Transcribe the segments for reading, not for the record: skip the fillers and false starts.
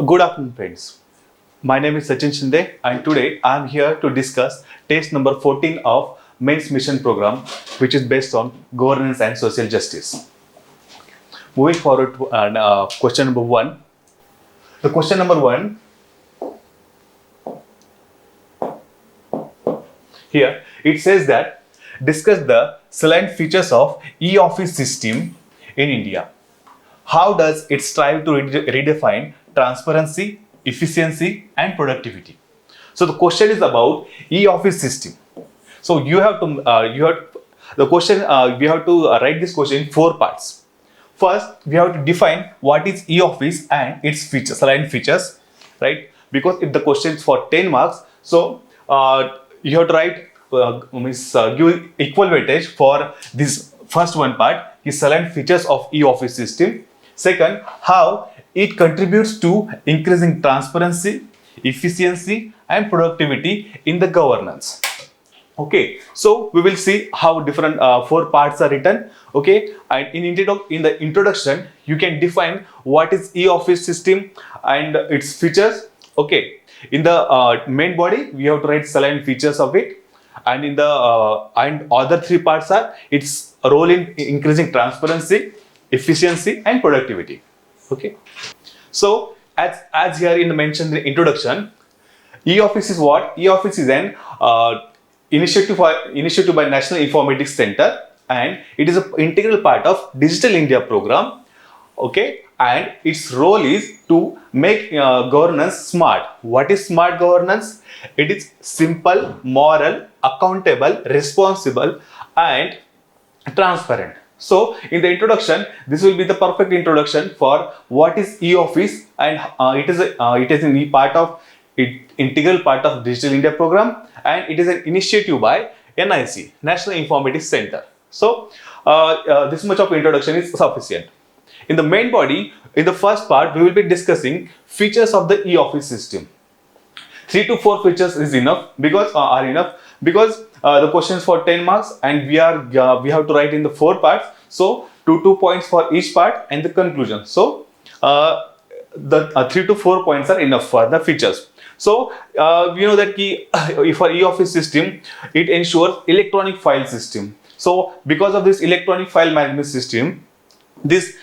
Good afternoon, friends. My name is Sachin Shinde, and today I am here to discuss test number 14 of Mains Mission program, which is based on governance and social justice. Moving forward to question number 1. The question number 1 here, it says that discuss the salient features of e-office system in India. How does it strive to redefine transparency, efficiency, and productivity? So the question is about e-office system. So we have to write this question in 4 parts. First, we have to define what is e-office and its features, salient features, right? Because if the question is for 10 marks, so you have to write give equal weightage for this first one part is salient features of e-office system. Second, how it contributes to increasing transparency, efficiency, and productivity in the governance. Okay, so we will see how different 4 parts are written. Okay, and in the introduction, you can define what is e-office system and its features. Okay, in the main body, we have to write salient features of it, and in the and other 3 parts are its role in increasing transparency, efficiency, and productivity. Okay, so as here in the mentioned introduction, e-office is what? E-office is an initiative by National Informatics Center, and it is an integral part of Digital India program. Okay, and its role is to make governance smart. What is smart governance? It is simple, moral, accountable, responsible, and transparent. So in the introduction, this will be the perfect introduction for what is e-office, and it is an integral part of Digital India program, and it is an initiative by NIC, National Informatics Center. So this much of introduction is sufficient. In the main body, in the first part, we will be discussing features of the e-office system. 3 to 4 features is enough because the question is for 10 marks, and we have to write in the 4 parts. So 2 points for each part and the conclusion. So the 3 to 4 points are enough for the features. So we know that for e-office system, it ensures electronic file system. So because of this electronic file management system, this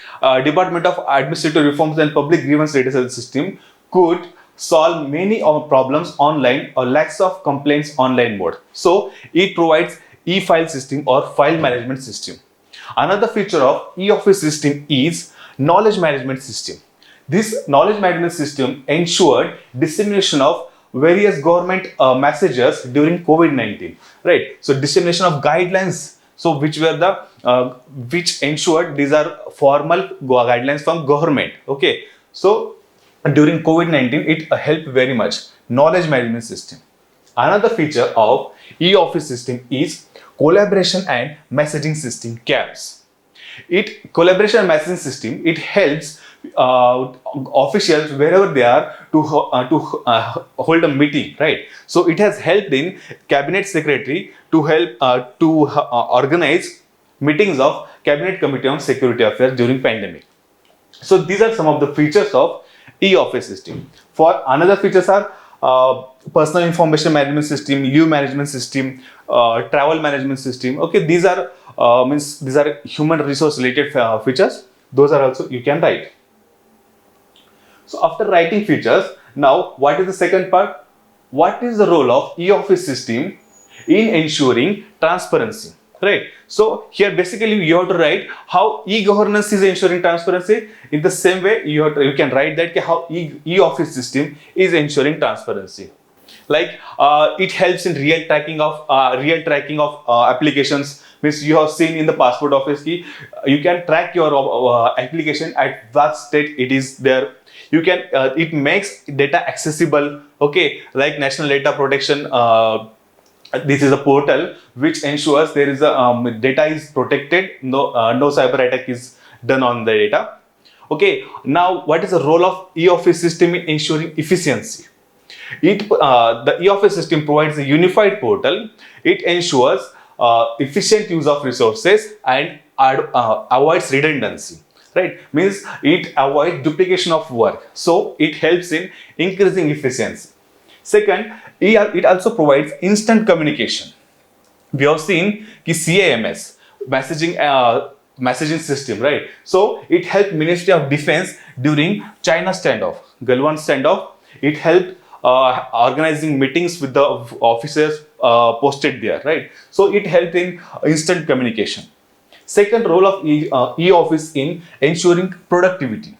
Department of Administrative Reforms and Public Grievance Redressal system could solve many problems online or lacks of complaints online mode. So it provides e-file system or file management system. Another feature of e-office system is knowledge management system. This knowledge management system ensured dissemination of various government messages during COVID-19, right? So dissemination of guidelines, so which ensured these are formal guidelines from government. Okay, so during COVID-19, it helped very much. Knowledge management system. Another feature of e-office system is collaboration and messaging system, CAMS. Collaboration and messaging system, it helps officials wherever they are to hold a meeting, right? So it has helped in cabinet secretary to help to organize meetings of Cabinet Committee on Security Affairs during pandemic. So these are some of the features of e-office system. For another features are personal information management system, leave management system, travel management system. Okay, these are human resource related features. Those are also you can write. So after writing features, now what is the second part? What is the role of e-office system in ensuring transparency? Right. So here basically you have to write how e-governance is ensuring transparency. In the same way, you can write that how e-office system is ensuring transparency. Like it helps in real tracking of applications. Means you have seen in the passport office key, you can track your application at what state it is there. You can it makes data accessible. Okay, like National Data Protection. This is a portal which ensures there is a data is protected, no cyber attack is done on the data. Okay, now what is the role of e-office system in ensuring efficiency? The e-office system provides a unified portal. It ensures efficient use of resources and avoids redundancy. right? Means it avoids duplication of work. So it helps in increasing efficiency. Second, it also provides instant communication. We have seen ki CAMS, messaging system, right? So it helped Ministry of Defense during China standoff, Galwan standoff. It helped organizing meetings with the officers posted there, right? So it helped in instant communication. Second role of e-office in ensuring productivity.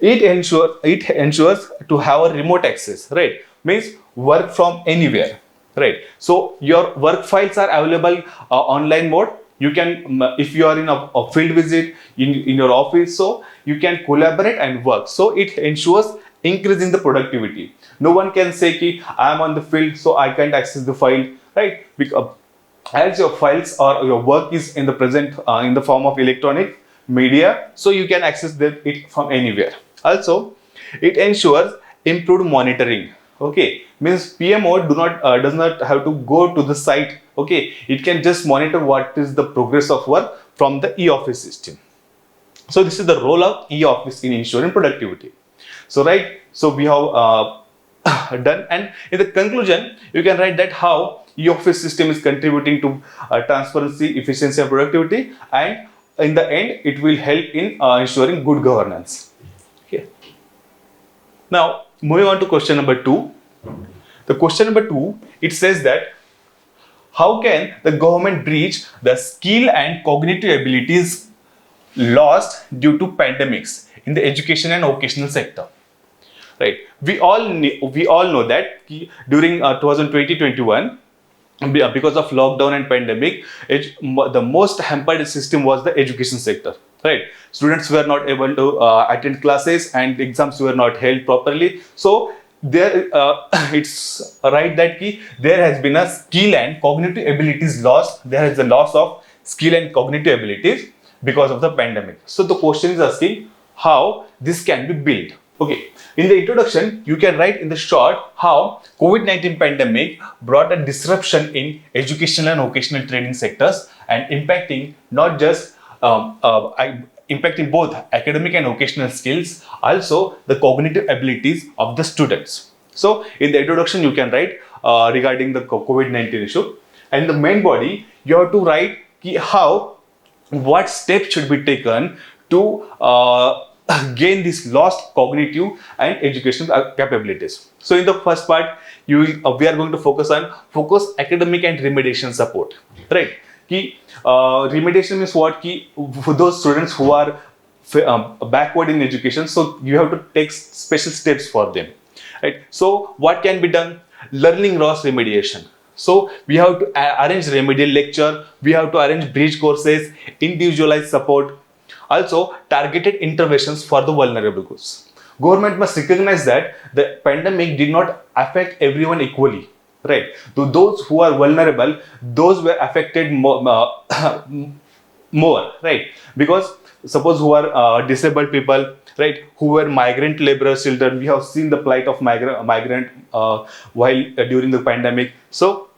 It ensures to have a remote access, right? Means work from anywhere, right? So your work files are available online mode. You can, if you are in a field visit in your office, so you can collaborate and work. So it ensures increasing the productivity. No one can say ki I am on the field, so I can't access the file, right? Because as your files or your work is in the present in the form of electronic media, so you can access it from anywhere. Also, it ensures improved monitoring. Okay, means PMO does not have to go to the site. Okay, it can just monitor what is the progress of work from the e-office system. So this is the role of e-office in ensuring productivity. So right, so we have done, and in the conclusion you can write that how e-office system is contributing to transparency, efficiency and productivity, and in the end it will help in ensuring good governance. Okay. Now moving on to question number 2. The question number 2, it says that how can the government bridge the skill and cognitive abilities lost due to pandemics in the education and vocational sector? Right. We all know that during 2020-21, because of lockdown and pandemic, the most hampered system was the education sector. Right. Students were not able to attend classes and exams were not held properly. So there, it's right that there has been a skill and cognitive abilities lost. There is a loss of skill and cognitive abilities because of the pandemic. So the question is asking how this can be built. Okay, in the introduction, you can write in the short how COVID-19 pandemic brought a disruption in educational and vocational training sectors and impacting not just impacting both academic and vocational skills, also the cognitive abilities of the students. So in the introduction, you can write regarding the COVID-19 issue, and the main body you have to write what steps should be taken to gain this lost cognitive and educational capabilities. So in the first part, we are going to focus on academic and remediation support, right? Remediation means what? For those students who are backward in education, so you have to take special steps for them, right? So what can be done? Learning loss remediation. So we have to arrange remedial lecture, we have to arrange bridge courses, individualized support, also targeted interventions for the vulnerable groups. Government must recognize that the pandemic did not affect everyone equally, right? To those who are vulnerable, those were affected more, right? Because suppose who are disabled people, right, who were migrant laborers children, we have seen the plight of migrant while during the pandemic. So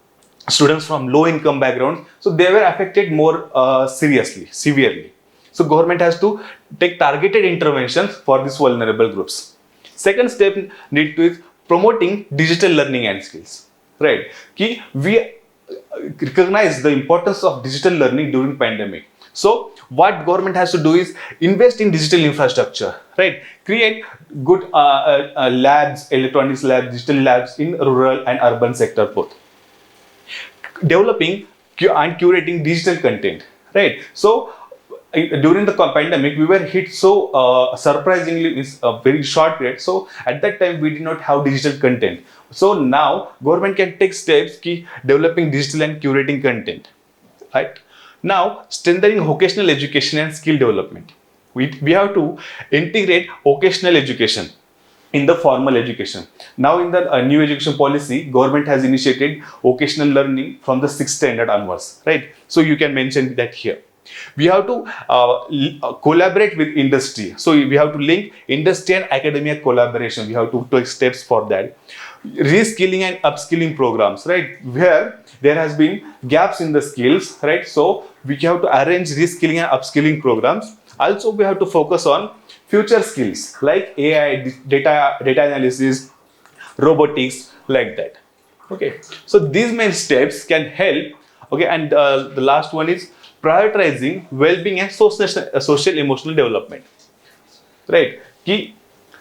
students from low income backgrounds, so they were affected more severely. So government has to take targeted interventions for these vulnerable groups. Second step need to is promoting digital learning and skills, right? We recognize the importance of digital learning during pandemic. So what government has to do is invest in digital infrastructure, right? Create good labs, electronics labs, digital labs in rural and urban sector both. Developing and curating digital content, right? So during the pandemic, we were hit so surprisingly in a very short period. So at that time, we did not have digital content. So now government can take steps developing digital and curating content, right? Now strengthening vocational education and skill development. We have to integrate vocational education in the formal education. Now in the new education policy, government has initiated vocational learning from the 6th standard onwards, right? So you can mention that here. We have to collaborate with industry. So we have to link industry and academia collaboration. We have to take steps for that. Reskilling and upskilling programs, right? Where there has been gaps in the skills, right? So we have to arrange reskilling and upskilling programs. Also, we have to focus on future skills like AI, data analysis, robotics, like that. Okay, so these main steps can help. Okay, and the last one is prioritizing well-being and social emotional development. Right?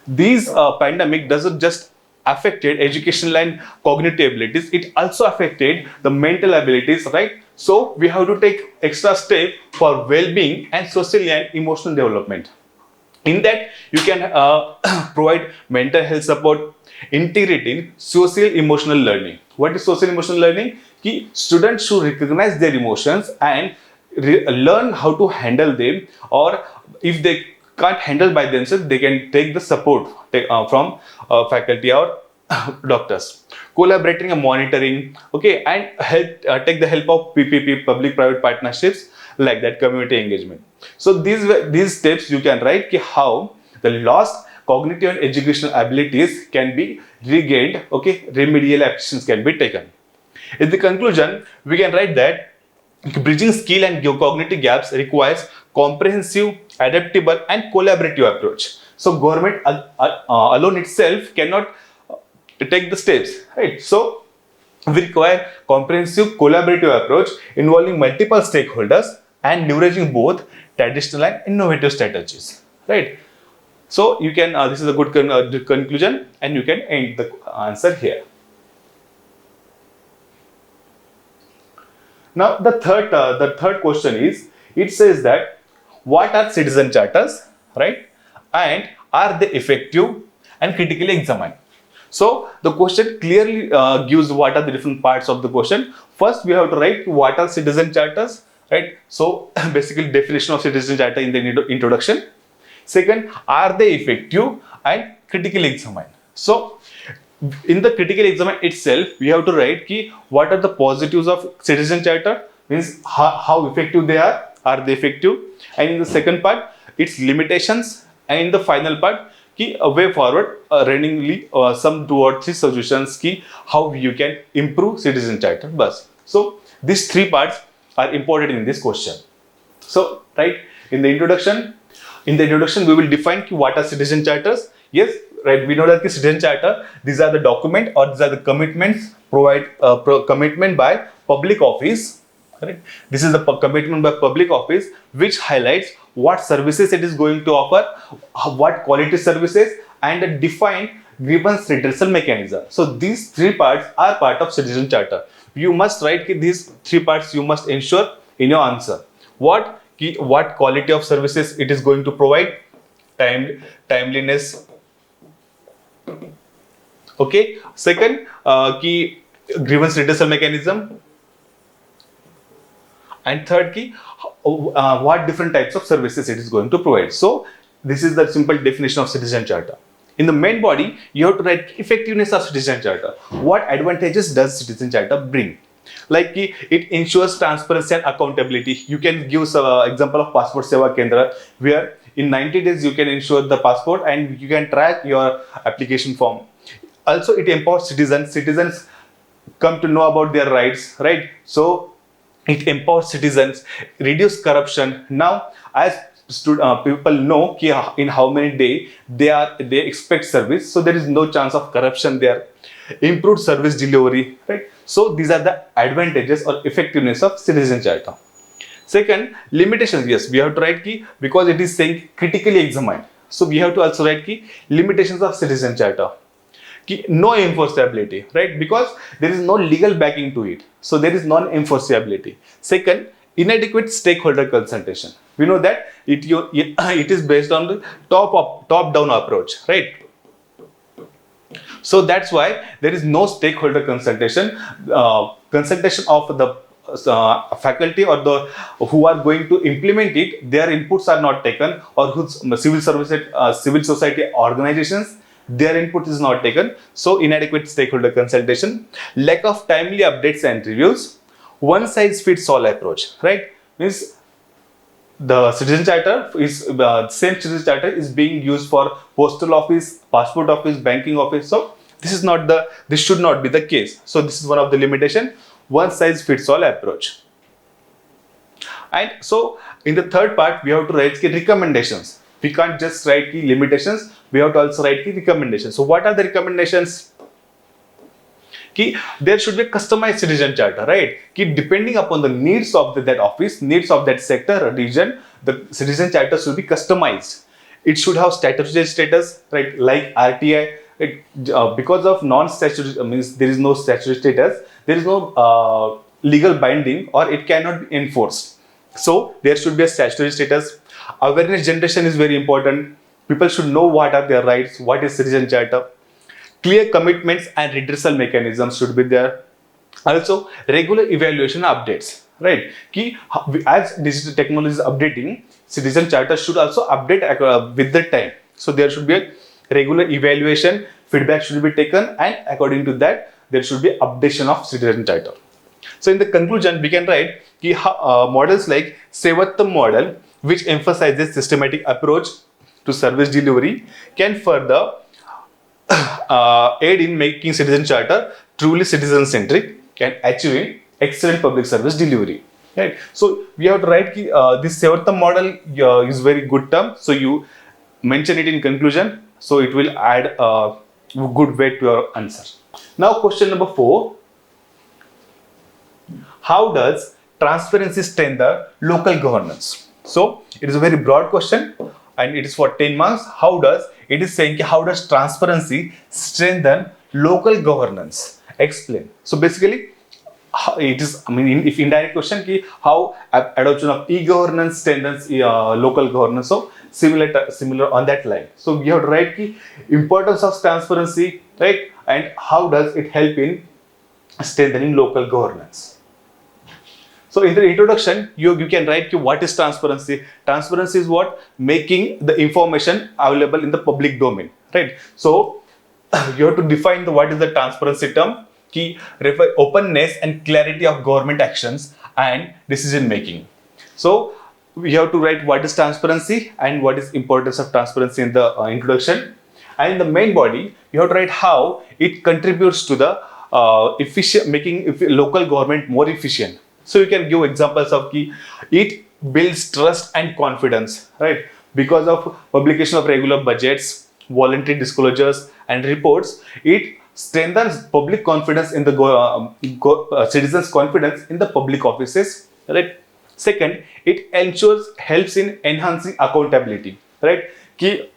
These pandemic doesn't just affected educational and cognitive abilities, it also affected the mental abilities, right? So we have to take extra step for well-being and social and emotional development. In that, you can provide mental health support, integrating social emotional learning. What is social emotional learning? Students should recognize their emotions and learn how to handle them, or if they can't handle by themselves, they can take the support from faculty or doctors. Collaborating and monitoring, okay, and help take the help of PPP, public private partnerships, like that, community engagement. So these steps you can write how the lost cognitive and educational abilities can be regained. Okay, remedial actions can be taken. In the conclusion, we can write that bridging skill and cognitive gaps requires comprehensive, adaptable, and collaborative approach. So government alone itself cannot take the steps, right? So we require comprehensive collaborative approach involving multiple stakeholders and leveraging both traditional and innovative strategies, right? So you can this is a good conclusion, and you can end the answer here. Now the third question is, it says that what are citizen charters, right? And are they effective and critically examined? So the question clearly gives what are the different parts of the question. First, we have to write what are citizen charters, right? So basically definition of citizen charter in the introduction. Second, are they effective and critically examined? So in the critical exam itself, we have to write what are the positives of citizen charter, means how effective they are they effective? And in the second part, its limitations, and in the final part, a way forward, runningly some 2 or 3 suggestions how you can improve citizen charter bus. So these 3 parts are important in this question. So right, in the introduction we will define what are citizen charters. Yes, right, we know that the citizen charter, these are the document or these are the commitments commitment by public office, right? This is the commitment by public office which highlights what services it is going to offer, what quality services, and a defined grievance redressal mechanism. So these 3 parts are part of citizen charter. You must write these 3 parts, you must ensure in your answer. What quality of services it is going to provide, timeliness. Okay, second, grievance redressal mechanism, and third what different types of services it is going to provide. So this is the simple definition of citizen charter. In the main body, you have to write effectiveness of citizen charter. What advantages does citizen charter bring? Like it ensures transparency and accountability. You can give example of passport seva kendra, where in 90 days you can ensure the passport and you can track your application form. Also, it empowers citizens come to know about their rights, right? So it empowers citizens, reduce corruption. Now, as people know in how many days they expect service, so there is no chance of corruption there. Improved service delivery, right? So these are the advantages or effectiveness of citizen charter. Second, limitations. Yes, we have to write because it is saying critically examined. So we have to also write limitations of citizen charter. No enforceability, right? Because there is no legal backing to it. So there is non-enforceability. Second, inadequate stakeholder consultation. We know that it is based on the top-down approach, right? So that's why there is no stakeholder consultation. Consultation of the faculty or the who are going to implement it, their inputs are not taken, or whose civil society organizations, their input is not taken. So inadequate stakeholder consultation, lack of timely updates and reviews, one size fits all approach, right? Means the citizen charter is same citizen charter is being used for postal office, passport office, banking office. So this should not be the case. So this is one of the limitation, one size fits all approach. And so in the third part, we have to write recommendations. We can't just write limitations, we have to also write recommendations. So what are the recommendations? There should be a customized citizen charter, right? Depending upon the needs of that office, needs of that sector or region, the citizen charter should be customized. It should have statutory status, right? Like RTI, right? Because of non-statutory, means there is no statutory status, there is no legal binding, or it cannot be enforced. So there should be a statutory status. Awareness generation is very important. People should know what are their rights, what is citizen charter. Clear commitments and redressal mechanisms should be there. Also, regular evaluation updates, right? As digital technology is updating, citizen charter should also update with the time. So there should be a regular evaluation, feedback should be taken, and according to that, there should be updation of citizen charter. So in the conclusion, we can write models like Sevattam model, which emphasizes systematic approach to service delivery, can further aid in making citizen charter truly citizen-centric and achieving excellent public service delivery. Right. So we have to write this Sevattam model is very good term. So you mention it in conclusion. So it will add a good weight to your answer. Now question number 4. How does transparency strengthen local governance? So it is a very broad question and it is for 10 marks. How does transparency strengthen local governance? Explain. So basically it is, if indirect question, how adoption of e-governance strengthens local governance. So similar on that line. So we have to write importance of transparency, right? And how does it help in strengthening local governance? So in the introduction, you can write what is transparency. Transparency is what? Making the information available in the public domain, right? So you have to define what is the transparency term. Refer openness and clarity of government actions and decision making. So we have to write what is transparency and what is importance of transparency in the introduction. And in the main body, you have to write how it contributes to the making local government more efficient. So you can give examples of it builds trust and confidence, right? Because of publication of regular budgets, voluntary disclosures and reports, it strengthens public confidence in the citizens' confidence in the public offices, right? Second, it helps in enhancing accountability, right? It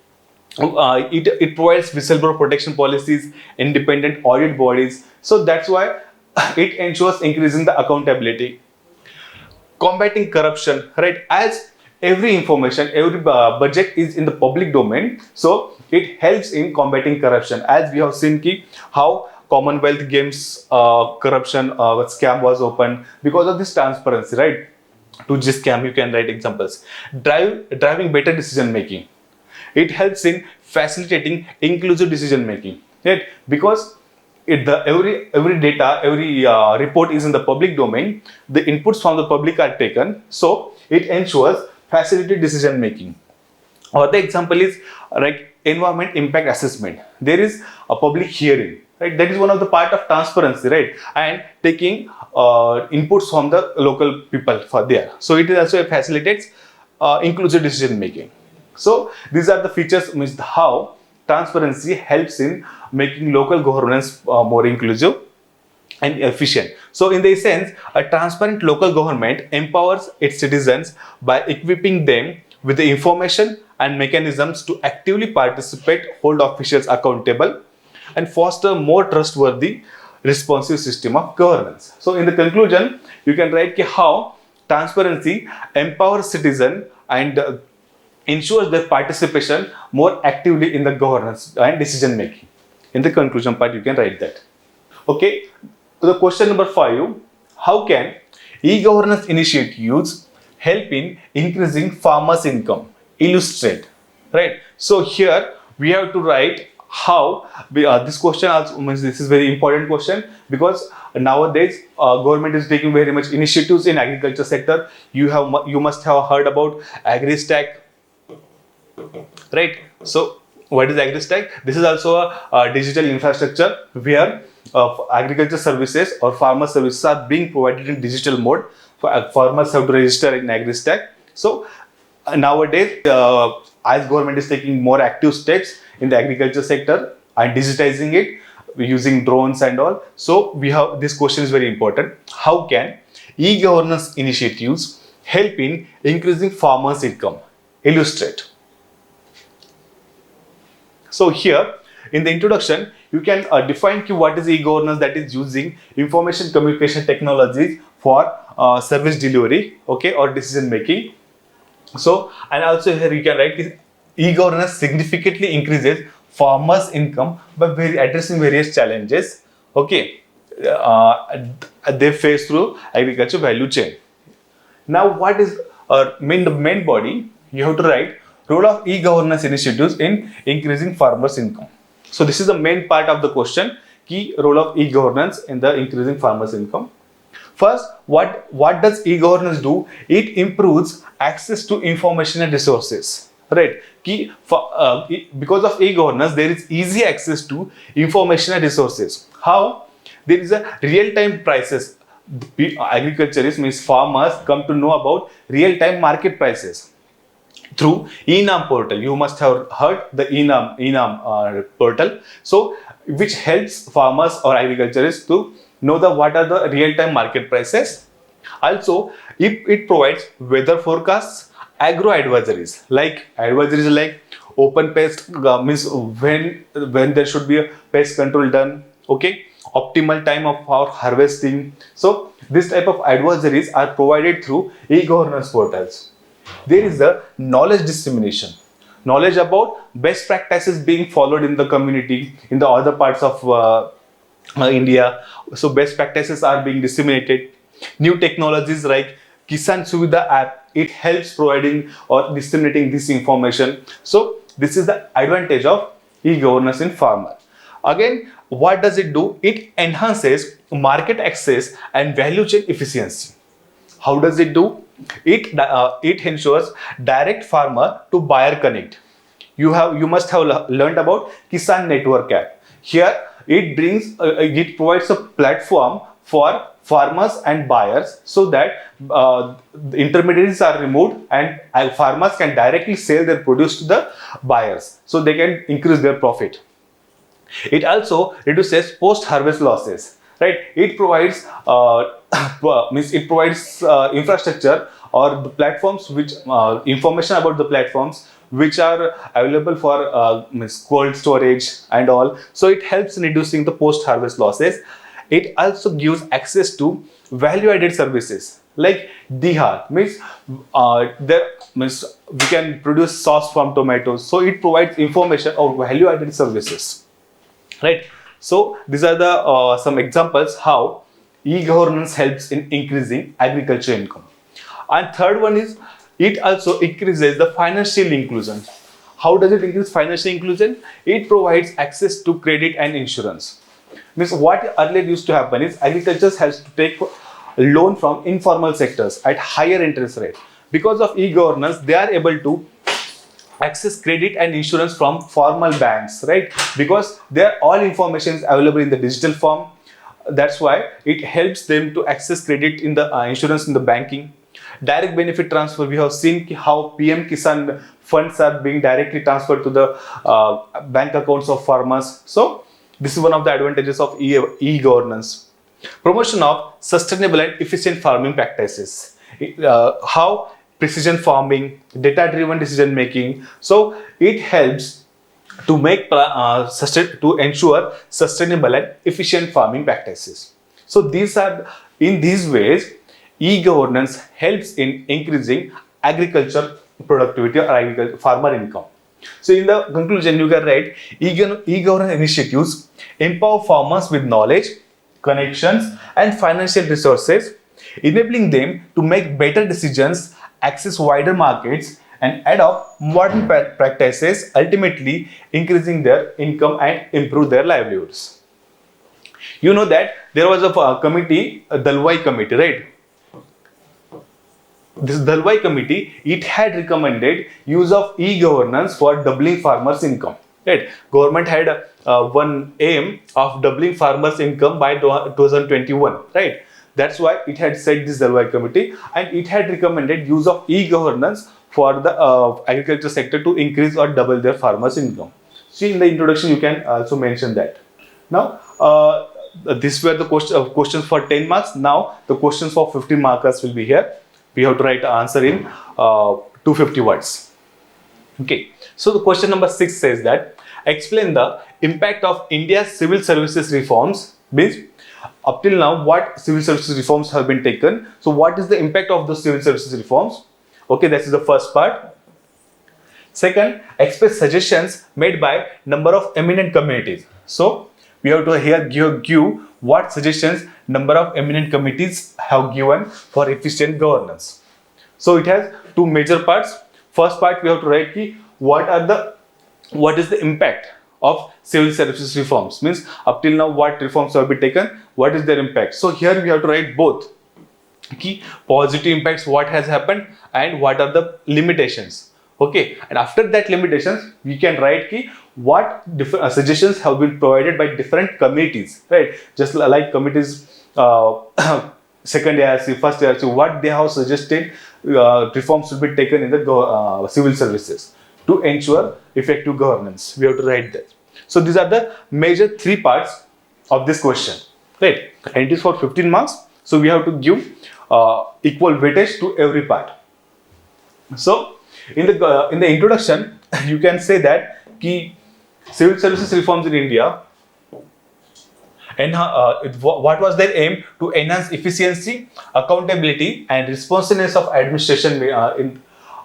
provides whistleblower protection policies, independent audit bodies. So that's why it ensures increasing the accountability. Combating corruption, right? As every information, every budget is in the public domain, so it helps in combating corruption. As we have seen how Commonwealth Games corruption scam was opened because of this transparency, right? To this scam, you can write examples. Driving better decision making. It helps in facilitating inclusive decision making, right? Because every data, every report is in the public domain. The inputs from the public are taken, so it ensures facilitated decision making. Or the example is like environment impact assessment. There is a public hearing, right? That is one of the part of transparency, right? And taking inputs from the local people for there. So it is also facilitates inclusive decision making. So these are the features, means how transparency helps in making local governance more inclusive and efficient. So in the sense, a transparent local government empowers its citizens by equipping them with the information and mechanisms to actively participate, hold officials accountable, and foster more trustworthy, responsive system of governance. So in the conclusion, you can write how transparency empowers citizens and ensures their participation more actively in the governance and decision making. In the conclusion part, you can write that. Okay, the question number 5, how can e-governance initiatives help in increasing farmers' income? Illustrate, right? So here we have to write how this question also means this is very important question, because nowadays government is taking very much initiatives in agriculture sector. You must have heard about AgriStack, right? So what is AgriStack? This is also a digital infrastructure where agriculture services or farmer services are being provided in digital mode farmers have to register in AgriStack. So nowadays, as government is taking more active steps in the agriculture sector and digitizing it using drones and all, so we have this question is very important. How can e-governance initiatives help in increasing farmers' income? Illustrate. So here in the introduction, you can define what is e-governance, that is using information communication technologies for service delivery, okay, or decision making. So, and also here you can write e-governance significantly increases farmers' income by addressing various challenges, okay, they face through agriculture value chain. Now, what is the main body? You have to write role of e-governance initiatives in increasing farmers' income. So this is the main part of the question, key role of e-governance in the increasing farmers' income. First, what does e-governance do? It improves access to information and resources, right? Because of e-governance, there is easy access to information and resources. How? There is a real-time prices. Agriculturists, means farmers, come to know about real-time market prices through ENAM portal. You must have heard the ENAM portal. So, which helps farmers or agriculturists to know what are the real-time market prices. Also, it provides weather forecasts, agro advisories like open pest, means when there should be a pest control done, okay, optimal time of our harvesting. So this type of advisories are provided through e-governance portals. There is the knowledge dissemination, knowledge about best practices being followed in the community in the other parts of India. So best practices are being disseminated. New technologies like Kisan Suvidha app, it helps providing or disseminating this information. So this is the advantage of e-governance in farmer. Again, what does it do? It enhances market access and value chain efficiency. How does it do? It ensures direct farmer to buyer connect. You must have learned about Kisan Network app. Here it provides a platform for farmers and buyers so that the intermediaries are removed and farmers can directly sell their produce to the buyers, so they can increase their profit. It also reduces post-harvest losses, right? It provides infrastructure or the platforms which information about the platforms which are available for cold storage and all. So it helps in reducing the post-harvest losses. It also gives access to value-added services like DHAR, means we can produce sauce from tomatoes. So it provides information or value-added services, right? So these are the some examples how e-governance helps in increasing agriculture income. And third one is it also increases the financial inclusion. How does it increase financial inclusion? It provides access to credit and insurance. Means what earlier used to happen is agriculture has to take loan from informal sectors at higher interest rate. Because of e-governance, they are able to access credit and insurance from formal banks, right? Because their all information is available in the digital form. That's why it helps them to access credit in the insurance in the banking. Direct benefit transfer, we have seen how PM Kisan funds are being directly transferred to the bank accounts of farmers. So this is one of the advantages of e-governance. Promotion of sustainable and efficient farming practices. How precision farming, data-driven decision making. So it helps to make to ensure sustainable and efficient farming practices. So in these ways, e-governance helps in increasing agriculture productivity or farmer income. So in the conclusion, you can write e-governance initiatives empower farmers with knowledge, connections and financial resources, enabling them to make better decisions, access wider markets and adopt modern practices, ultimately increasing their income and improve their livelihoods. You know that there was a committee, a Dalwai committee, right? This Dalwai committee, it had recommended use of e-governance for doubling farmers' income. Right? Government had one aim of doubling farmers' income by 2021. Right? That's why it had set this Dalwai committee, and it had recommended use of e-governance for the agriculture sector to increase or double their farmers' income. See, in the introduction you can also mention that. Now, these were the questions for 10 marks. Now, the questions for 15 markers will be here. We have to write the answer in 250 words. Okay, so the question number 6 says that explain the impact of India's civil services reforms. Means up till now what civil services reforms have been taken. So what is the impact of the civil services reforms? Okay, that is the first part. Second, express suggestions made by number of eminent committees. So we have to here give what suggestions number of eminent committees have given for efficient governance. So it has two major parts. First part we have to write what is the impact of civil services reforms. Means up till now what reforms have been taken, what is their impact. So here we have to write both key positive impacts, what has happened, and what are the limitations. Okay, and after that limitations we can write key what different suggestions have been provided by different committees, right? Just like committees second ARC, first ARC, what they have suggested reforms should be taken in the civil services to ensure effective governance. We have to write that. So these are the major three parts of this question, right? And it is for 15 marks. So we have to give equal weightage to every part. So in the introduction, you can say that key civil services reforms in India, and what was their aim? To enhance efficiency, accountability, and responsiveness of administration in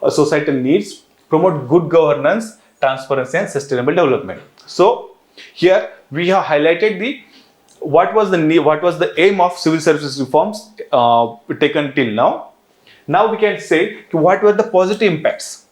societal needs, promote good governance, transparency, and sustainable development. So here we have highlighted what was the aim of civil services reforms taken till now. Now we can say what were the positive impacts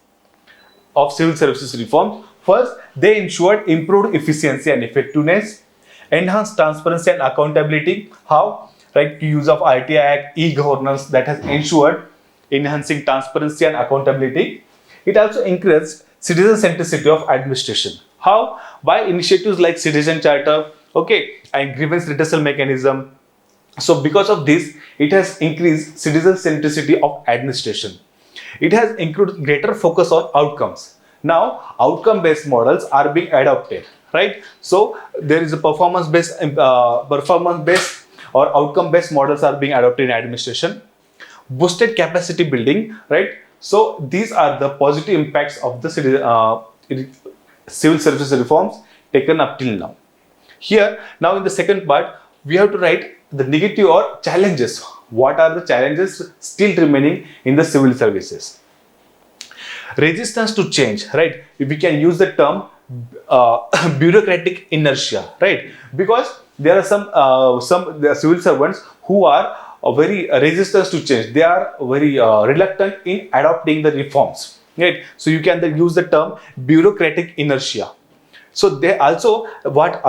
of civil services reforms. First, they ensured improved efficiency and effectiveness, enhanced transparency and accountability. How? Right, use of RTI Act, e-governance that has ensured enhancing transparency and accountability. It also increased citizen centricity of administration. How? By initiatives like citizen charter, okay, and grievance redressal mechanism. So because of this, it has increased citizen centricity of administration. It has included greater focus on outcomes. Now, outcome-based models are being adopted, right? So there is a performance-based or outcome-based models are being adopted in administration. Boosted capacity building, right? So these are the positive impacts of the civil services reforms taken up till now. Here, now in the second part, we have to write the negative or challenges. What are the challenges still remaining in the civil services? Resistance to change, right? We can use the term bureaucratic inertia, right? Because there are some civil servants who are very resistant to change. They are very reluctant in adopting the reforms, right? So you can use the term bureaucratic inertia. So they also what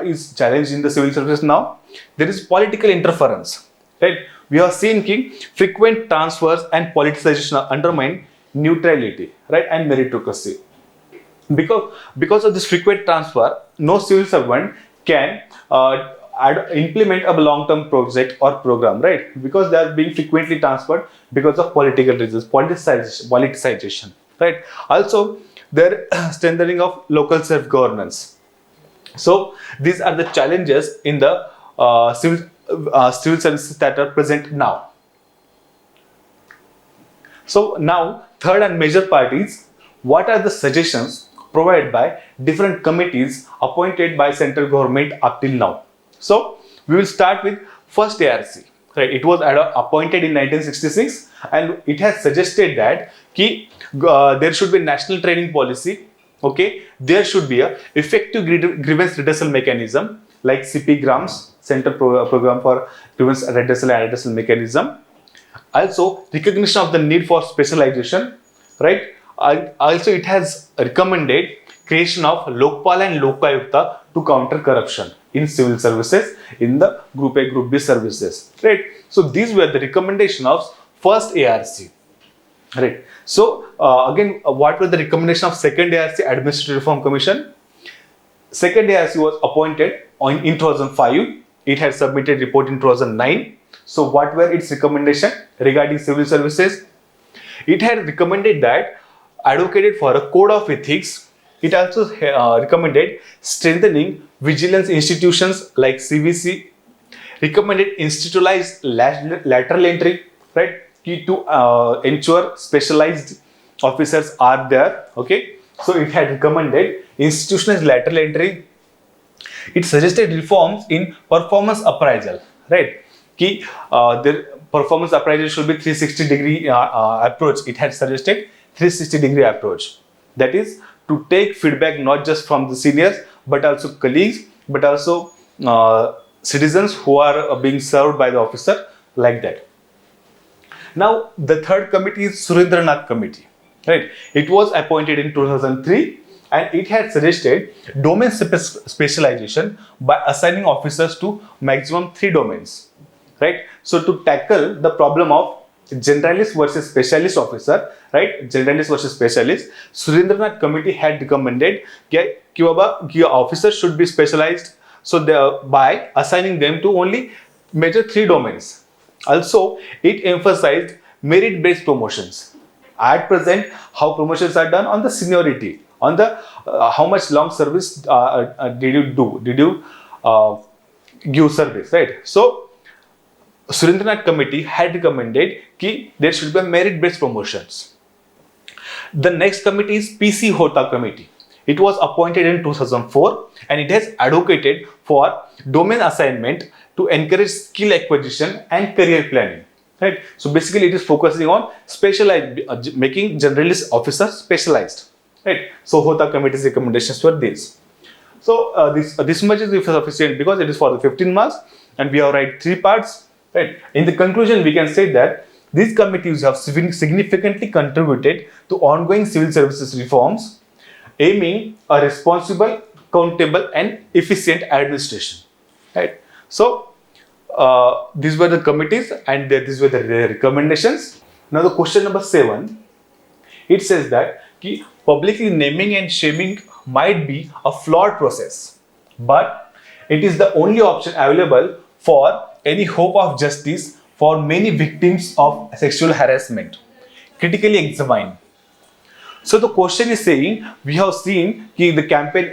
is challenged in the civil services now? There is political interference, right? We have seen frequent transfers and politicization undermine neutrality, right, and meritocracy. Because of this frequent transfer, no civil servant can implement a long-term project or program, right? Because they are being frequently transferred because of political reasons, politicization, right? Also, their strengthening of local self-governance. So these are the challenges in the civil services that are present now. So now, third and major part is what are the suggestions provided by different committees appointed by central government up till now. So we will start with first ARC. Right, it was appointed in 1966, and it has suggested that there should be national training policy. Okay, there should be a effective grievance redressal mechanism like CP Grams, Central Program for Grievance Redressal Mechanism. Also, recognition of the need for specialization, right? Also, it has recommended creation of Lokpal and Lokayukta to counter corruption in civil services in the Group A, Group B services, right? So these were the recommendation of first ARC, right? So again, what were the recommendation of second ARC, Administrative Reform Commission? Second ARC was appointed in 2005. It had submitted report in 2009. So what were its recommendation regarding civil services? It had recommended that advocated for a code of ethics. It also recommended strengthening vigilance institutions like CVC, recommended institutionalized lateral entry, right, key to ensure specialized officers are there. Okay, so it had recommended institutionalized lateral entry. It suggested reforms in performance appraisal, right, key the performance appraisal should be 360-degree approach. It had suggested 360-degree approach, that is to take feedback not just from the seniors but also colleagues, but also citizens who are being served by the officer, like that. Now the third committee is Surendranath committee, right? It was appointed in 2003 and it had suggested domain specialization by assigning officers to maximum 3 domains, right? So to tackle the problem of generalist versus specialist officer, right, generalist versus specialist, Surendranath committee had recommended that officers should be specialized, so by assigning them to only major 3 domains. Also, it emphasized merit-based promotions. At present, how promotions are done on the seniority, on the how much long service did you do, did you give service, right? So Surendranath committee had recommended that there should be merit-based promotions. The next committee is PC Hota committee. It was appointed in 2004 and it has advocated for domain assignment to encourage skill acquisition and career planning, right? So basically it is focusing on specialized, making generalist officers specialized, right? So Hota committee's recommendations were these. So this much is sufficient because it is for the 15 marks and we have write 3 parts, right? In the conclusion, we can say that these committees have significantly contributed to ongoing civil services reforms, aiming a responsible, accountable and efficient administration, right? So these were the committees and these were the recommendations. Now the question number 7, it says that publicly naming and shaming might be a flawed process, but it is the only option available for any hope of justice for many victims of sexual harassment. Critically examine. So the question is saying, we have seen the campaign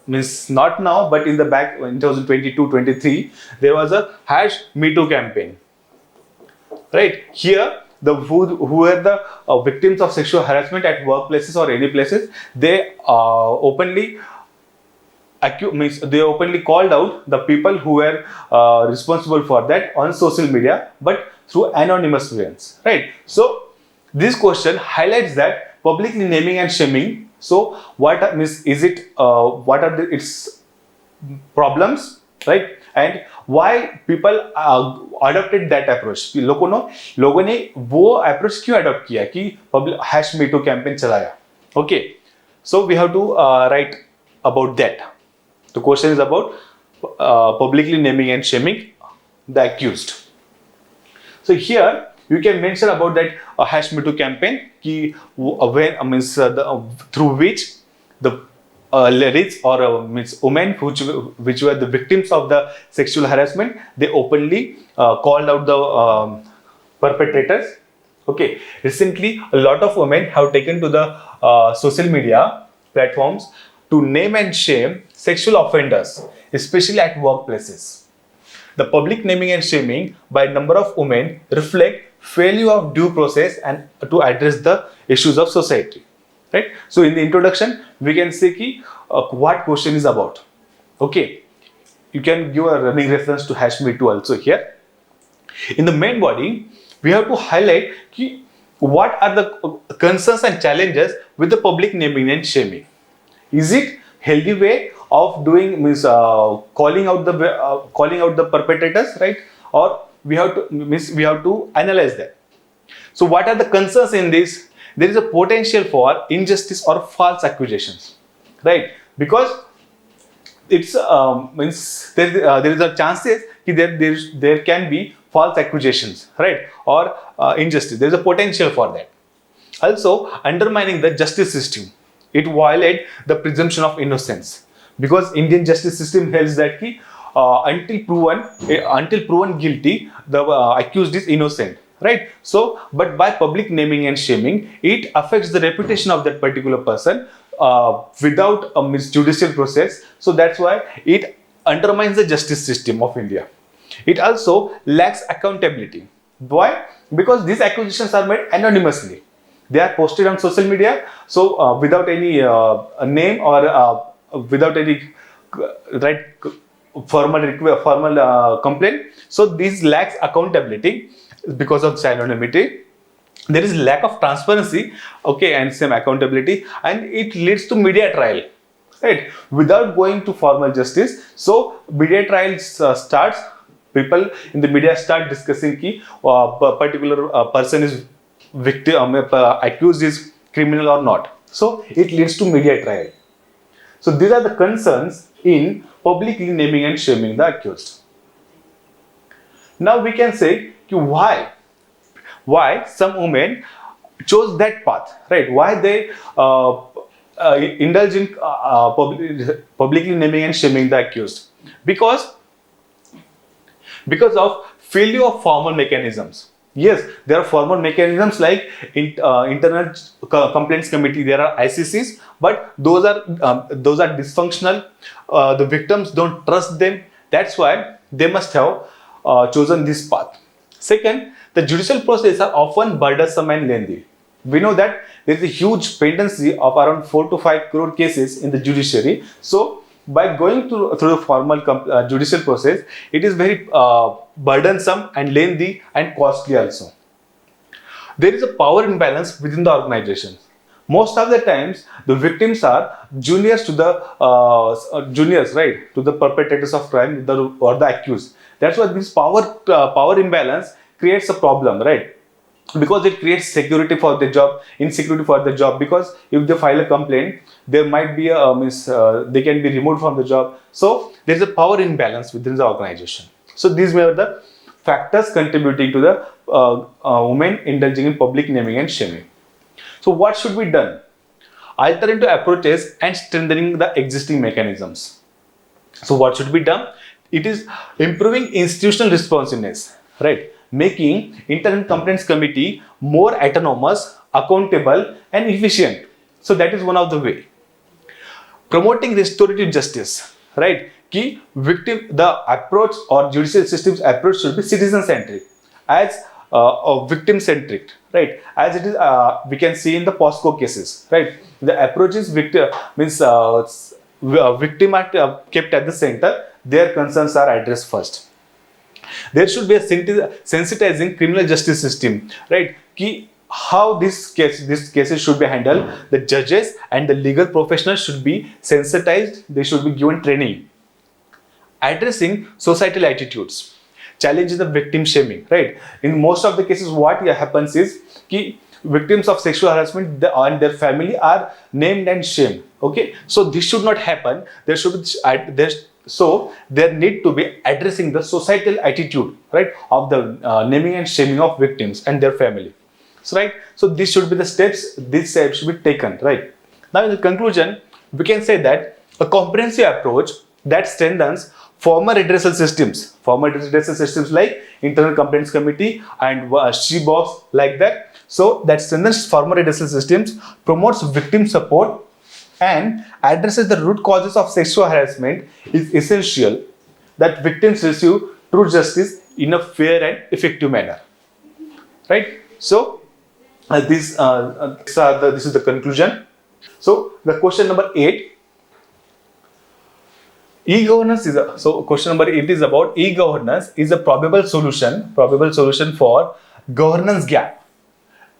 means not now, but in the back in 2022-23, there was a #MeToo campaign, right? Here, who were the victims of sexual harassment at workplaces or any places, they openly called out the people who were responsible for that on social media, but through anonymous means, right? So this question highlights that publicly naming and shaming. So what means is it? What are its problems, right? And why people adopted that approach? लोगों ने वो approach क्यों adopt किया कि #MeToo campaign चलाया? Okay, so we have to write about that. The question is about publicly naming and shaming the accused. So here you can mention about that #MeToo campaign through which the ladies or women which were the victims of the sexual harassment, they openly called out the perpetrators. Okay, recently a lot of women have taken to the social media platforms to name and shame sexual offenders, especially at workplaces. The public naming and shaming by a number of women reflect failure of due process and to address the issues of society, right? So in the introduction, we can say what question is about. Okay, you can give a running reference to #MeToo also here. In the main body, we have to highlight what are the concerns and challenges with the public naming and shaming. Is it healthy way of doing calling out the perpetrators, right? Or we have to analyze that. So what are the concerns in this? There is a potential for injustice or false accusations, right? Because it's there is a chances there can be false accusations, right? Or injustice. There is a potential for that. Also, undermining the justice system. It violates the presumption of innocence, because Indian justice system holds that until proven guilty, the accused is innocent, right? So, but by public naming and shaming, it affects the reputation of that particular person without a judicial process. So that's why it undermines the justice system of India. It also lacks accountability. Why? Because these accusations are made anonymously. They are posted on social media, so without any name or without any right formal complaint. So this lacks accountability because of this anonymity. There is lack of transparency, okay, and same accountability, and it leads to media trial, right? Without going to formal justice, so media trials starts. People in the media start discussing ki particular person is victim, accused is criminal or not. So it leads to media trial. So these are the concerns in publicly naming and shaming the accused. Now we can say ki why some women chose that path, right? Why they indulge in publicly naming and shaming the accused? Because of failure of formal mechanisms. Yes, there are formal mechanisms like internal complaints committee. There are ICCs, but those are dysfunctional. The victims don't trust them. That's why they must have chosen this path. Second, the judicial process are often burdensome and lengthy. We know that there is a huge pendency of around 4 to 5 crore cases in the judiciary. So by going through the formal judicial process, it is very burdensome and lengthy and costly also. There is a power imbalance within the organization. Most of the times, the victims are juniors to the juniors, right, to the perpetrators of crime or the accused. That's why this power imbalance creates a problem, right? Because it creates security for the job, insecurity for the job. Because if they file a complaint, there might be they can be removed from the job. So there is a power imbalance within the organization. So these were the factors contributing to the women indulging in public naming and shaming. So what should be done? Alternative approaches and strengthening the existing mechanisms. So what should be done? It is improving institutional responsiveness, right? Making internal complaints committee more autonomous, accountable, and efficient. So that is one of the way. Promoting restorative justice, right? The approach or judicial system's approach should be citizen-centric as victim-centric, right? As it is, we can see in the POSCO cases, right? The approach is victim are kept at the center. Their concerns are addressed first. There should be a sensitizing criminal justice system, right? How these cases should be handled. The judges and the legal professionals should be sensitized. They should be given training. Addressing societal attitudes, challenging the victim shaming, right? In most of the cases, what happens is victims of sexual harassment and their family are named and shamed. Okay, so this should not happen. So there need to be addressing the societal attitude, right, of the naming and shaming of victims and their family. So right, so this should be the steps. These steps should be taken, right? Now in the conclusion, we can say that a comprehensive approach that strengthens formal redressal systems like internal complaints committee and she-box like that. So that strengthens formal redressal systems, promotes victim support, and addresses the root causes of sexual harassment is essential that victims receive true justice in a fair and effective manner. Right? So this is the conclusion. So the question number 8. E-governance question number 8 is about e-governance is a probable solution for governance gap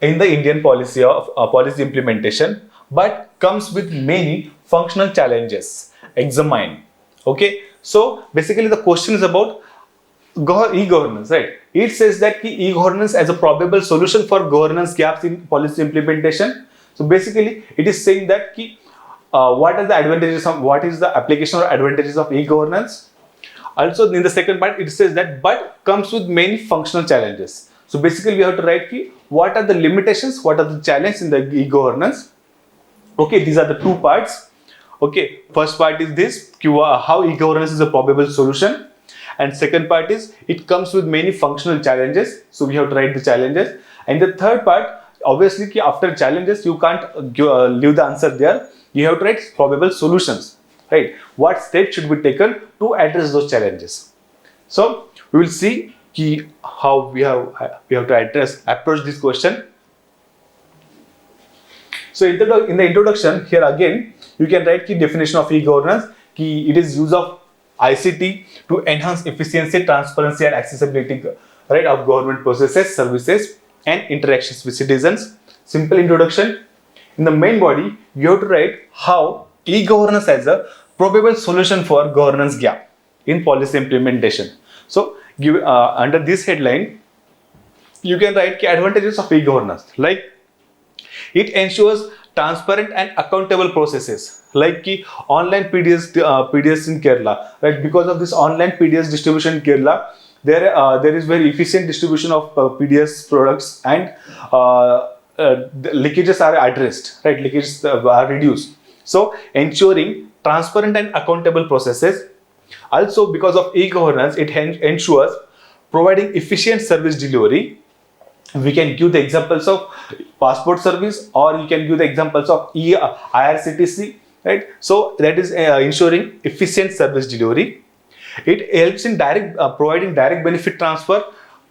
in the Indian policy implementation, but comes with many functional challenges. Examine. Okay, so basically the question is about e-governance, right? It says that e-governance as a probable solution for governance gaps in policy implementation. So basically it is saying that what are the advantages of what is the application or advantages of e-governance. Also in the second part it says that but comes with many functional challenges. So basically we have to write what are the limitations, what are the challenges in the e-governance. Okay, these are the two parts. Okay, first part is this, how e-governance is a probable solution, and second part is it comes with many functional challenges, so we have to write the challenges, and the third part, obviously after challenges you can't leave the answer there, you have to write probable solutions, right? What steps should be taken to address those challenges? So we will see how we have to approach this question. So in the introduction, here again you can write key definition of e-governance. It is use of ICT to enhance efficiency, transparency and accessibility, right, of government processes, services and interactions with citizens. Simple introduction. In the main body, you have to write how e-governance as a probable solution for governance gap in policy implementation. So under this headline, you can write key advantages of e-governance, like it ensures transparent and accountable processes, like online PDS in Kerala, right? Because of this online PDS distribution in Kerala, there is very efficient distribution of PDS products, and the leakages are addressed, right? Leakages are reduced. So ensuring transparent and accountable processes. Also, because of e-governance, it ensures providing efficient service delivery. We can give the examples of passport service, or you can give the examples of IRCTC, right? So that is ensuring efficient service delivery. It helps in providing direct benefit transfer,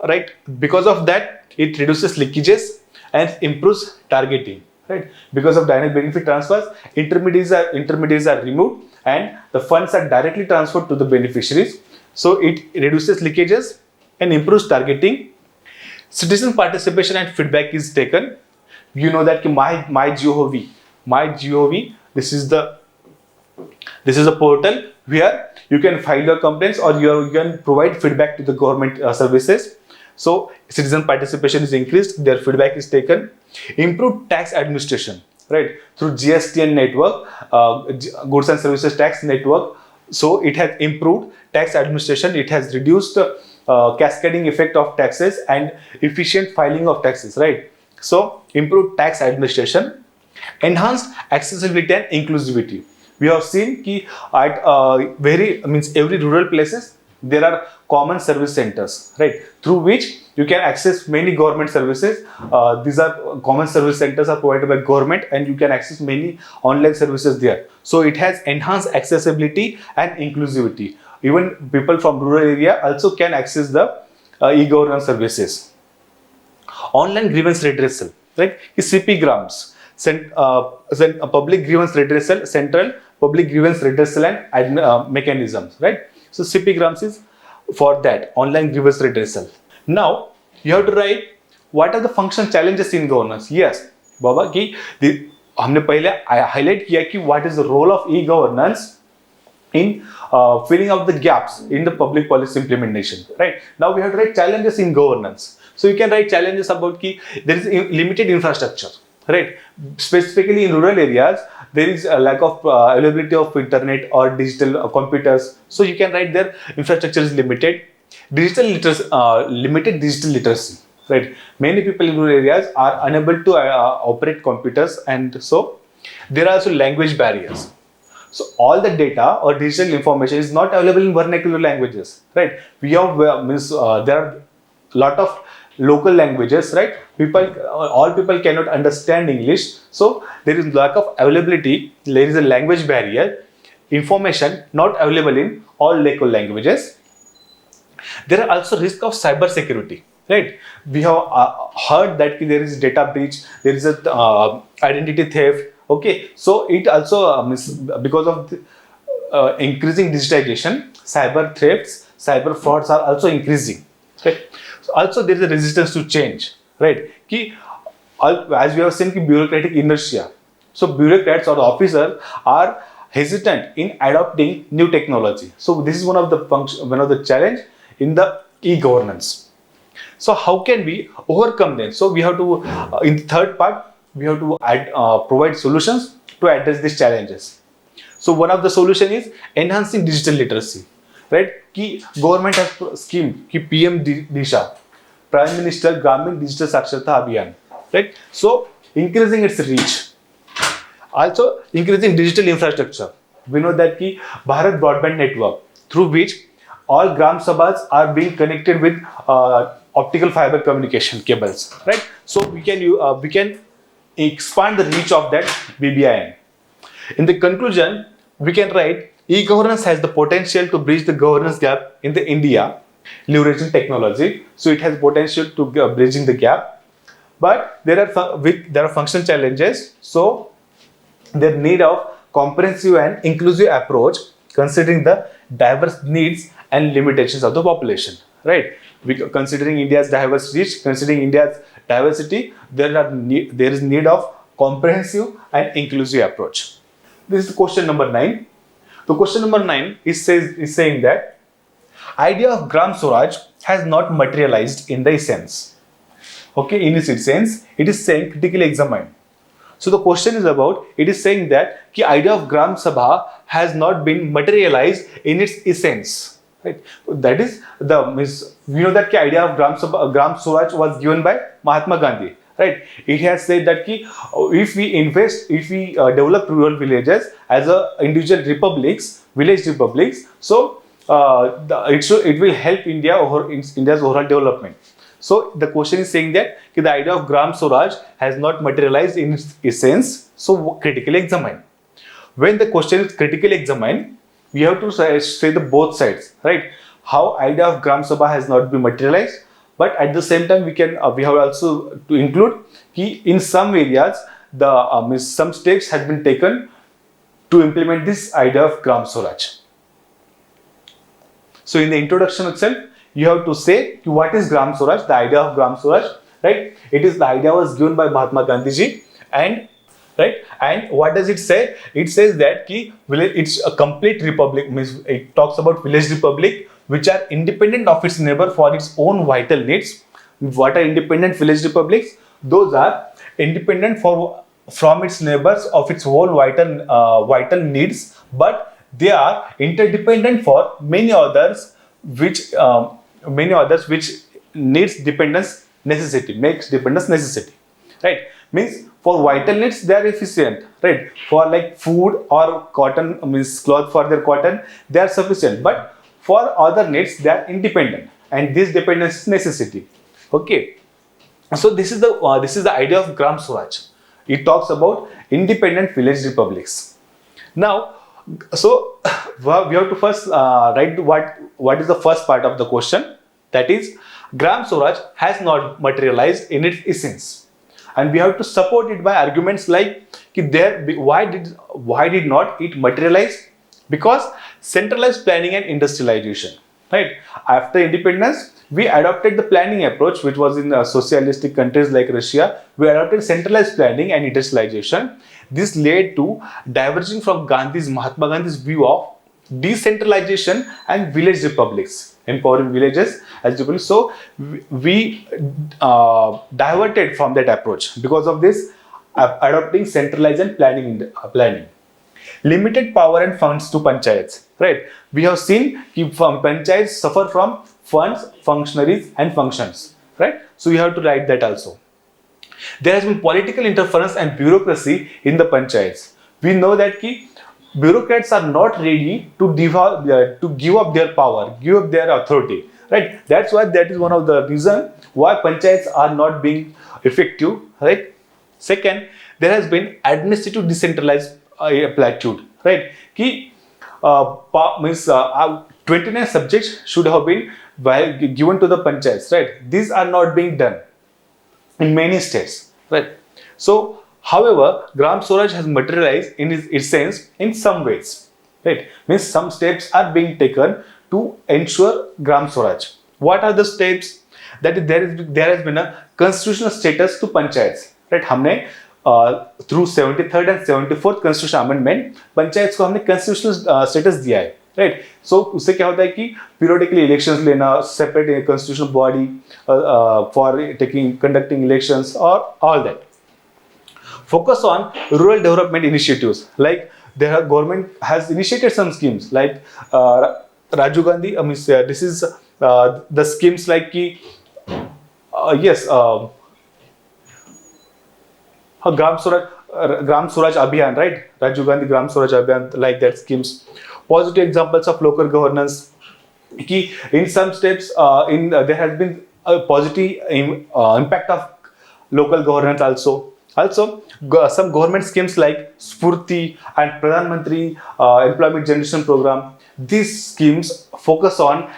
right? Because of that, it reduces leakages and improves targeting, right? Because of direct benefit transfers, intermediaries are removed and the funds are directly transferred to the beneficiaries. So it reduces leakages and improves targeting. Citizen participation and feedback is taken. You know that my Gov, this is the portal where you can file your complaints, or you can provide feedback to the government services. So citizen participation is increased, their feedback is taken. Improved tax administration, right, through GSTN network, goods and services tax network. So it has improved tax administration, it has reduced cascading effect of taxes and efficient filing of taxes, right? So improved tax administration. Enhanced accessibility and inclusivity. We have seen at every rural places there are common service centers, right, through which you can access many government services. These are common service centers are provided by government, and you can access many online services there. So it has enhanced accessibility and inclusivity. Even people from rural area also can access the e-governance services. Online grievance redressal, right? CP grams, public grievance redressal, central public grievance redressal and mechanisms, right? So CP grams is for that, online grievance redressal. Now you have to write what are the functional challenges in governance. Yes, Baba, हमने पहले highlight किया कि what is the role of e-governance in filling out the gaps in the public policy implementation, right? Now we have to write challenges in governance. So you can write challenges about there is limited infrastructure, right? Specifically in rural areas, there is a lack of availability of internet or digital computers. So you can write there infrastructure is limited. Limited digital literacy, right? Many people in rural areas are unable to operate computers, and so there are also language barriers. So all the data or digital information is not available in vernacular languages, right? We have there are a lot of local languages, right? All people cannot understand English, so there is lack of availability. There is a language barrier. Information not available in all local languages. There are also risk of cyber security, right? We have heard that there is data breach, there is a identity theft. Okay, so it also because of the, increasing digitization, cyber thefts, cyber frauds are also increasing. Right? So also there is a resistance to change, right? As we have seen, bureaucratic inertia. So bureaucrats or officers are hesitant in adopting new technology. So this is one of the challenge in the e-governance. So how can we overcome them? So we have to in the third part we have to provide solutions to address these challenges. So one of the solution is enhancing digital literacy, right? Government has scheme PM Disha, Prime Minister Gramin Digital Saksharata Abhiyan, right? So increasing its reach, also increasing digital infrastructure, we know that ki Bharat broadband network, through which all Gram Sabhas are being connected with optical fiber communication cables, right? So we can expand the reach of that BBIN. In the conclusion, we can write e-governance has the potential to bridge the governance gap in the India, leveraging technology. So it has potential to bridging the gap, but there are functional challenges. So the need of comprehensive and inclusive approach considering the diverse needs and limitations of the population, right? Considering India's diverse reach, considering India's diversity, there is need of comprehensive and inclusive approach. This is question number 9. The question number 9 is saying that idea of Gram Swaraj has not materialized in the essence. Okay, in its essence, it is saying critically examine. So the question is about, it is saying that the idea of Gram Sabha has not been materialized in its essence. Right? That is we know that the idea of Gram Swaraj was given by Mahatma Gandhi. Right? It has said that if we develop rural villages as individual republics, village republics, so it will help India's overall development. So the question is saying that the idea of Gram Swaraj has not materialized in its essence. So critically examine. When the question is critically examined, we have to say the both sides, right? How idea of Gram Sabha has not been materialized, but at the same time we have also to include in some areas some steps have been taken to implement this idea of Gram Swaraj. So in the introduction itself, you have to say what is Gram Swaraj, the idea of Gram Swaraj, right? The idea was given by Mahatma Gandhi ji, and right, and what does it say? It says that it's a complete republic, means it talks about village republic which are independent of its neighbor for its own vital needs. What are independent village republics? Those are independent from its neighbors of its whole vital needs, but they are interdependent for many others which needs dependence necessity, makes dependence necessity, right? Means for vital needs they are efficient, right? For like food or cotton, means cloth for their cotton, they are sufficient, but for other needs they are independent, and this dependence is necessity. Okay, so this is the idea of Gram Swaraj. It talks about independent village republics. Now, so we have to first write what is the first part of the question, that is Gram Swaraj has not materialized in its essence, and we have to support it by arguments like why did not it materialize? Because centralized planning and industrialization, right? After independence, we adopted the planning approach which was in socialistic countries like Russia. We adopted centralized planning and industrialization. This led to diverging from Mahatma Gandhi's view of decentralization and village republics, empowering villages as republics. So we diverted from that approach because of this adopting centralized and planning. Limited power and funds to panchayats, right? We have seen panchayats suffer from funds, functionaries and functions, right? So you have to write that also. There has been political interference and bureaucracy in the panchayats. We know that bureaucrats are not ready to give up their power, give up their authority, right? That's why that is one of the reasons why panchayats are not being effective, right? Second, there has been administrative decentralized platitude, right? 29 subjects should have been given to the panchayats, right? These are not being done in many states, right? So, however, Gram Swaraj has materialized in its sense in some ways, right? Means some steps are being taken to ensure Gram Swaraj. What are the steps? That there has been a constitutional status to panchayats, right? हमने through 73rd and 74th constitutional amendment panchayat को हमने constitutional status दिया है, right? So उससे क्या होता है कि periodically elections लेना, separate constitutional body for conducting elections or all that. Focus on rural development initiatives, like government has initiated some schemes like Rajiv Gandhi. This is the schemes like Gram Swaraj. Gram Swaraj Abhiyan, right? Rajiv Gandhi Gram Swaraj Abhiyan, like that schemes. Positive examples of local governance. In some states, there has been a positive impact of local governance also. Also, some government schemes like Spurti and Pradhan Mantri Employment Generation Program. These schemes focus on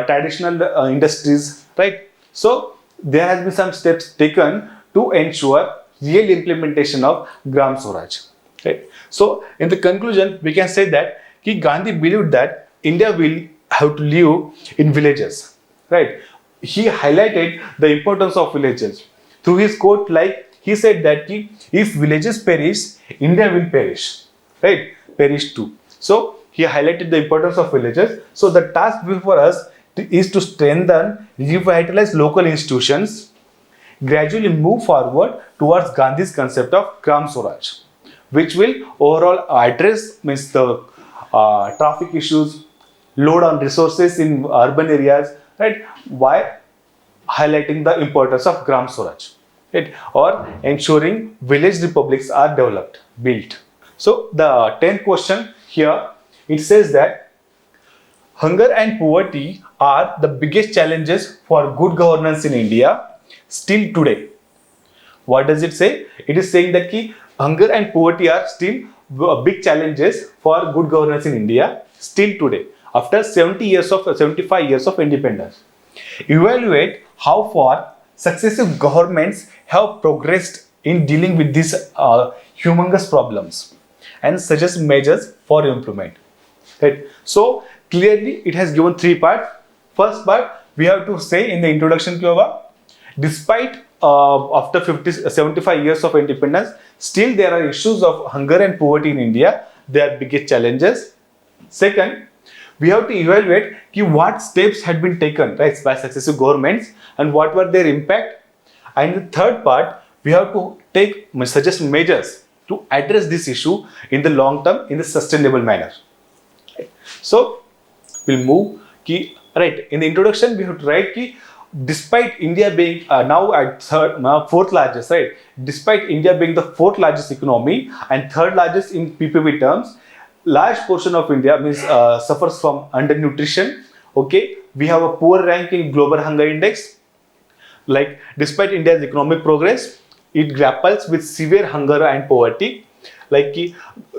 traditional industries, right? So there has been some steps taken to ensure real implementation of Gram Swaraj. Right? So in the conclusion, we can say that Gandhi believed that India will have to live in villages. Right? He highlighted the importance of villages through his quote, like he said that if villages perish, India will perish. Right? Perish too. So he highlighted the importance of villages. So the task before us is to strengthen, revitalize local institutions, gradually move forward towards Gandhi's concept of Gram Swaraj, which will overall address the traffic issues, load on resources in urban areas, right? Why highlighting the importance of Gram Swaraj, right? Or ensuring village republics are developed, built. So the 10th question here, it says that hunger and poverty are the biggest challenges for good governance in India still today. What does it say? It is saying that hunger and poverty are still big challenges for good governance in India still today, after 75 years of independence. Evaluate how far successive governments have progressed in dealing with these humongous problems and suggest measures for improvement. Right? So clearly it has given 3 parts. First part, we have to say in the introduction, despite after 75 years of independence, still there are issues of hunger and poverty in India. They are biggest challenges. Second, we have to evaluate what steps had been taken, right, by successive governments and what were their impact. And the third part, we have to suggest measures to address this issue in the long term in a sustainable manner. So we'll move right, in the introduction we have to write despite India being now at fourth largest, right? Despite India being the fourth largest economy and third largest in PPP terms, large portion of India suffers from undernutrition. Okay, we have a poor rank in Global Hunger Index. Like, despite India's economic progress, it grapples with severe hunger and poverty. Like,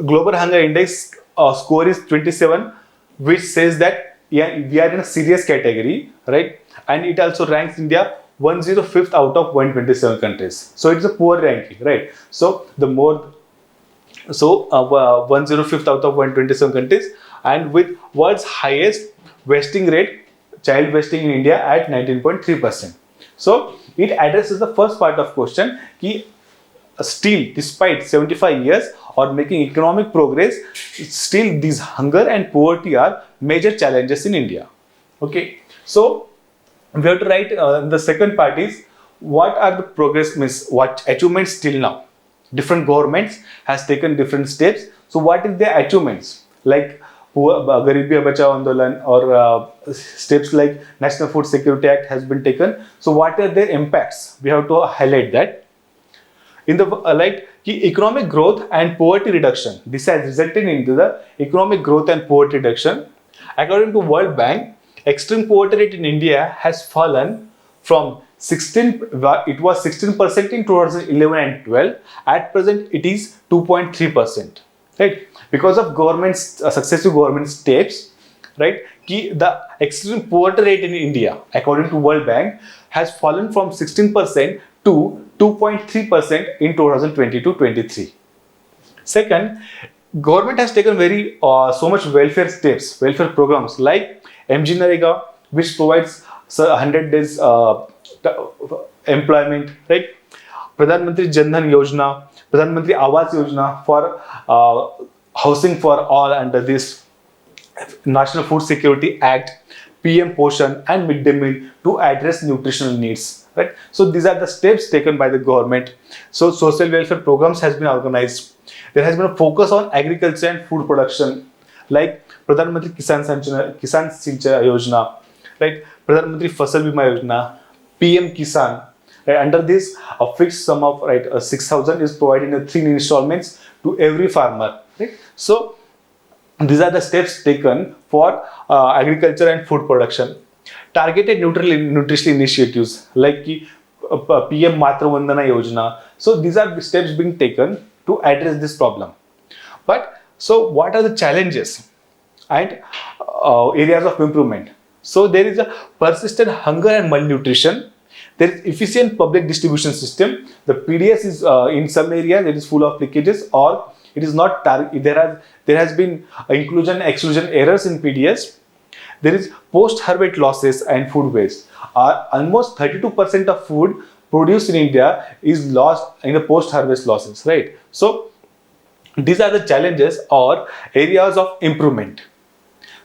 Global Hunger Index score is 27, which says that we are in a serious category, right? And it also ranks India 105th out of 127 countries. So it's a poor ranking, right? So 105th out of 127 countries, and with world's highest wasting rate, child wasting in India at 19.3%. So it addresses the first part of question, still despite 75 years or making economic progress, still these hunger and poverty are major challenges in India. Okay, so we have to write the second part is what are the progress, what achievements till now. Different governments has taken different steps. So what is their achievements? Like Garibi Bachao Andolan or steps like National Food Security Act has been taken. So what are their impacts? We have to highlight that. In the economic growth and poverty reduction, this has resulted into the economic growth and poverty reduction. According to World Bank, extreme poverty rate in India has fallen from 16%, it was 16% in 2011 and 12. At present, it is 2.3%. Right? Because of successive government steps, right? The extreme poverty rate in India, according to World Bank, has fallen from 16% to 2.3% in 2022-23. Second, government has taken so much welfare steps, welfare programs like MG Narega, which provides 100 days employment, right? Pradhan Mantri Jan Dhan Yojana, Pradhan Mantri Awas Yojana for housing for all under this National Food Security Act, PM Poshan and midday meal to address nutritional needs, right? So these are the steps taken by the government. So social welfare programs has been organized. There has been a focus on agriculture and food production, like Pradhan Mantri Kisan Sinchay Yojana, right? Pradhan Mantri Fasal Bima Yojana, PM Kisan, Right? Under this, a fixed sum of 6,000 is provided in 3 installments to every farmer. Right? So these are the steps taken for agriculture and food production. Targeted nutrition initiatives like PM Matra Vandana Yojana. So these are the steps being taken to address this problem. But so what are the challenges and areas of improvement? So there is a persistent hunger and malnutrition. There is efficient public distribution system. The PDS is in some areas it is full of leakages, or it is not. There has been inclusion and exclusion errors in PDS. There is post-harvest losses and food waste. Almost 32% of food produced in India is lost in the post-harvest losses, right? So these are the challenges or areas of improvement.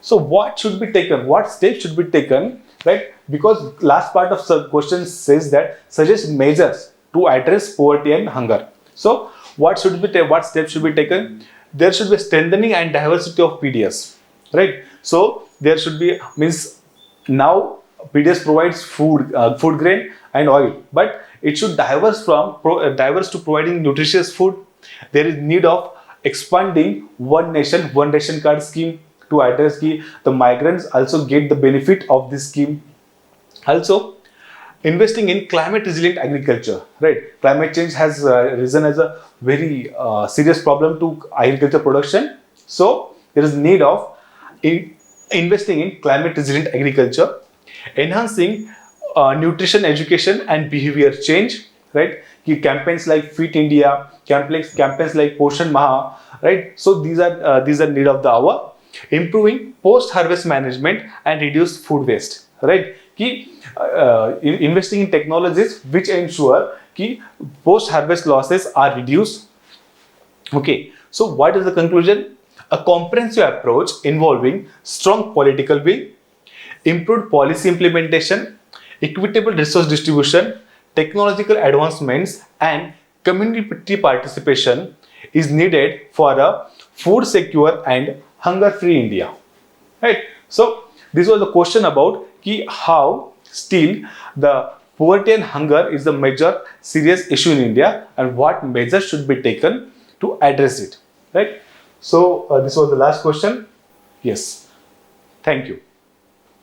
So what should be taken? What steps should be taken, right? Because last part of the question says that suggest measures to address poverty and hunger. So what steps should be taken? There should be strengthening and diversity of PDS, right? So there should be, means now PDS provides food grain and oil, but it should diverse to providing nutritious food. There is need of expanding one nation, one ration card scheme to address the migrants also get the benefit of this scheme. Also, investing in climate resilient agriculture, right? Climate change has risen as a very serious problem to agriculture production. So there is need of investing in climate resilient agriculture, enhancing nutrition education and behavior change, right? Campaigns like Fit India, campaigns like Poshan Maha, right? So these are need of the hour. Improving post-harvest management and reduce food waste, right? Investing in technologies which ensure post-harvest losses are reduced. Okay, so what is the conclusion? A comprehensive approach involving strong political will, improved policy implementation, equitable resource distribution, technological advancements, and community participation is needed for a food secure and hunger-free India. Right? So this was the question about how still the poverty and hunger is the major serious issue in India and what measures should be taken to address it. Right? So this was the last question. Yes. Thank you.